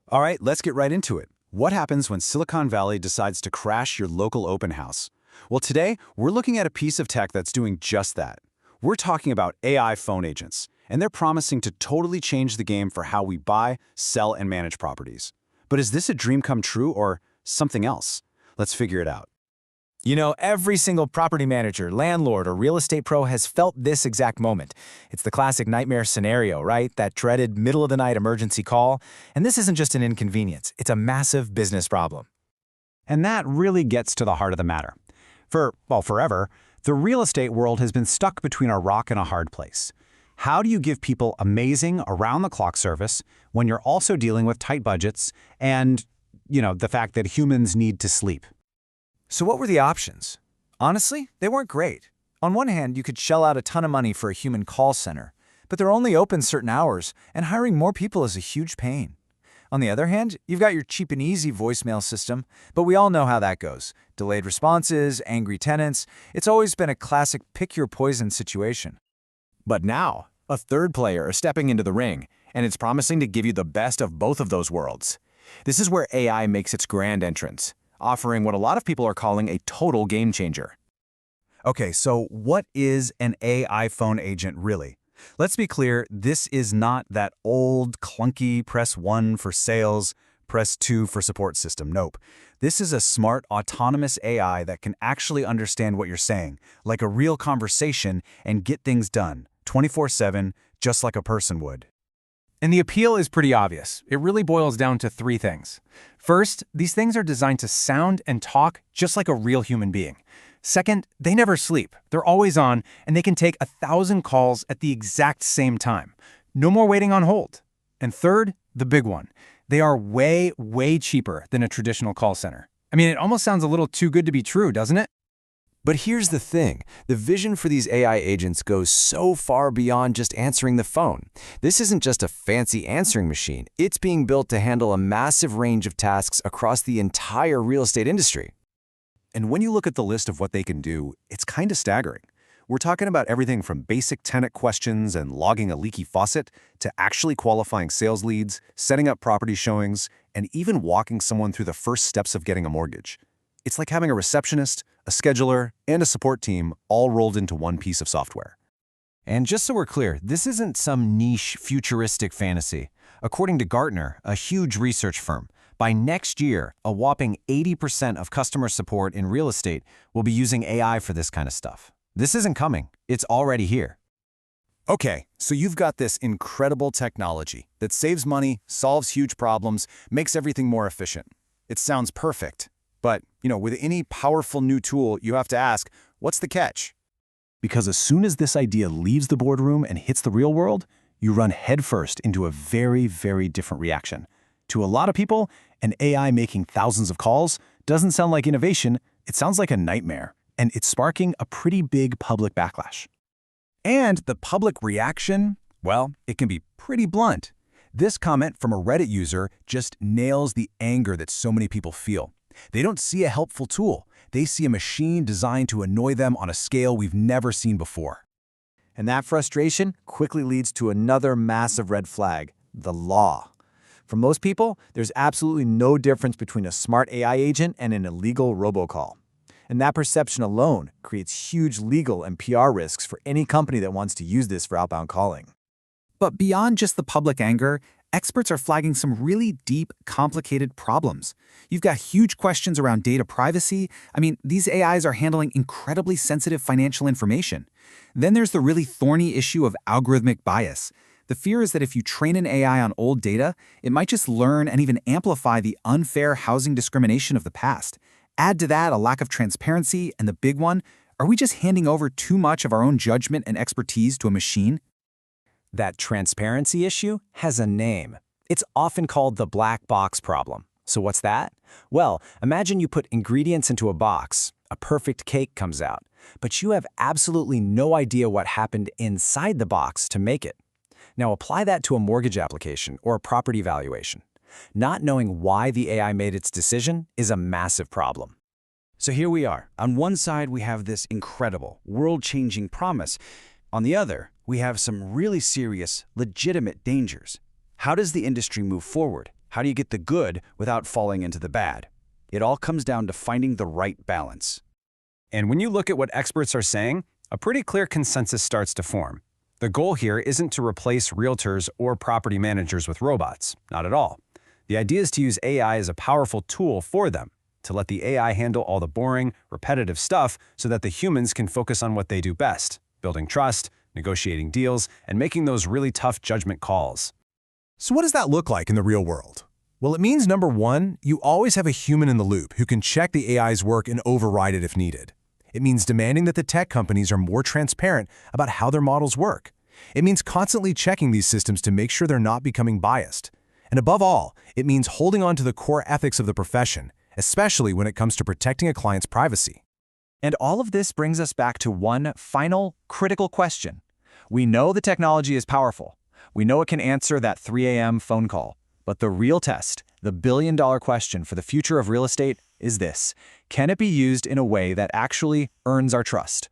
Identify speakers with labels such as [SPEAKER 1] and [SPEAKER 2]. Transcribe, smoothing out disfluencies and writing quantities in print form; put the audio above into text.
[SPEAKER 1] All right, let's get right into it. What happens when Silicon Valley decides to crash your local open house? Well, today, we're looking at a piece of tech that's doing just that. We're talking about AI phone agents, and they're promising to totally change the game for how we buy, sell, and manage properties. But is this a dream come true or something else? Let's figure it out.
[SPEAKER 2] You know, every single property manager, landlord, or real estate pro has felt this exact moment. It's the classic nightmare scenario, right? That dreaded middle-of-the-night emergency call. And this isn't just an inconvenience, it's a massive business problem.
[SPEAKER 1] And that really gets to the heart of the matter. Forever, the real estate world has been stuck between a rock and a hard place. How do you give people amazing, around-the-clock service when you're also dealing with tight budgets and, the fact that humans need to sleep?
[SPEAKER 2] So what were the options? Honestly, they weren't great. On one hand, you could shell out a ton of money for a human call center, but they're only open certain hours, and hiring more people is a huge pain. On the other hand, you've got your cheap and easy voicemail system, but we all know how that goes. Delayed responses, angry tenants, it's always been a classic pick-your-poison situation.
[SPEAKER 3] But now, a third player is stepping into the ring, and it's promising to give you the best of both of those worlds. This is where AI makes its grand entrance, offering what a lot of people are calling a total game changer.
[SPEAKER 1] Okay, so what is an AI phone agent really? Let's be clear, this is not that old, clunky press 1 for sales, press 2 for support system. Nope. This is a smart, autonomous AI that can actually understand what you're saying, like a real conversation, and get things done, 24/7, just like a person would.
[SPEAKER 4] And the appeal is pretty obvious. It really boils down to three things. First, these things are designed to sound and talk just like a real human being. Second, they never sleep. They're always on, and they can take 1,000 calls at the exact same time. No more waiting on hold. And third, the big one. They are way, way cheaper than a traditional call center. I mean, it almost sounds a little too good to be true, doesn't it?
[SPEAKER 3] But here's the thing. The vision for these AI agents goes so far beyond just answering the phone. This isn't just a fancy answering machine. It's being built to handle a massive range of tasks across the entire real estate industry.
[SPEAKER 1] And when you look at the list of what they can do, it's kind of staggering. We're talking about everything from basic tenant questions and logging a leaky faucet to actually qualifying sales leads, setting up property showings, and even walking someone through the first steps of getting a mortgage. It's like having a receptionist, a scheduler, and a support team all rolled into one piece of software.
[SPEAKER 3] And just so we're clear, this isn't some niche, futuristic fantasy. According to Gartner, a huge research firm, by next year, a whopping 80% of customer support in real estate will be using AI for this kind of stuff. This isn't coming. It's already here.
[SPEAKER 1] Okay, so you've got this incredible technology that saves money, solves huge problems, makes everything more efficient. It sounds perfect. But, with any powerful new tool, you have to ask, what's the catch? Because as soon as this idea leaves the boardroom and hits the real world, you run headfirst into a very, very different reaction. To a lot of people, an AI making thousands of calls doesn't sound like innovation, it sounds like a nightmare, and it's sparking a pretty big public backlash. And the public reaction, well, it can be pretty blunt. This comment from a Reddit user just nails the anger that so many people feel. They don't see a helpful tool. They see a machine designed to annoy them on a scale we've never seen before.
[SPEAKER 2] And that frustration quickly leads to another massive red flag, the law. For most people, there's absolutely no difference between a smart AI agent and an illegal robocall. And that perception alone creates huge legal and PR risks for any company that wants to use this for outbound calling.
[SPEAKER 5] But beyond just the public anger, experts are flagging some really deep, complicated problems. You've got huge questions around data privacy. I mean, these AIs are handling incredibly sensitive financial information. Then there's the really thorny issue of algorithmic bias. The fear is that if you train an AI on old data, it might just learn and even amplify the unfair housing discrimination of the past. Add to that a lack of transparency, and the big one, are we just handing over too much of our own judgment and expertise to a machine?
[SPEAKER 3] That transparency issue has a name. It's often called the black box problem. So what's that? Well, imagine you put ingredients into a box. A perfect cake comes out, but you have absolutely no idea what happened inside the box to make it. Now apply that to a mortgage application or a property valuation. Not knowing why the AI made its decision is a massive problem.
[SPEAKER 1] So here we are. On one side, we have this incredible, world-changing promise. On the other, we have some really serious, legitimate dangers. How does the industry move forward?
[SPEAKER 6] How do you get the good without falling into the bad? It all comes down to finding the right balance.
[SPEAKER 3] And when you look at what experts are saying, a pretty clear consensus starts to form. The goal here isn't to replace realtors or property managers with robots, not at all. The idea is to use AI as a powerful tool for them, to let the AI handle all the boring, repetitive stuff so that the humans can focus on what they do best, building trust, negotiating deals, and making those really tough judgment calls.
[SPEAKER 7] So what does that look like in the real world? Well, it means number one, you always have a human in the loop who can check the AI's work and override it if needed. It means demanding that the tech companies are more transparent about how their models work. It means constantly checking these systems to make sure they're not becoming biased. And above all, it means holding on to the core ethics of the profession, especially when it comes to protecting a client's privacy.
[SPEAKER 2] And all of this brings us back to one final, critical question. We know the technology is powerful. We know it can answer that 3 a.m. phone call. But the real test, the billion-dollar question for the future of real estate is this: can it be used in a way that actually earns our trust?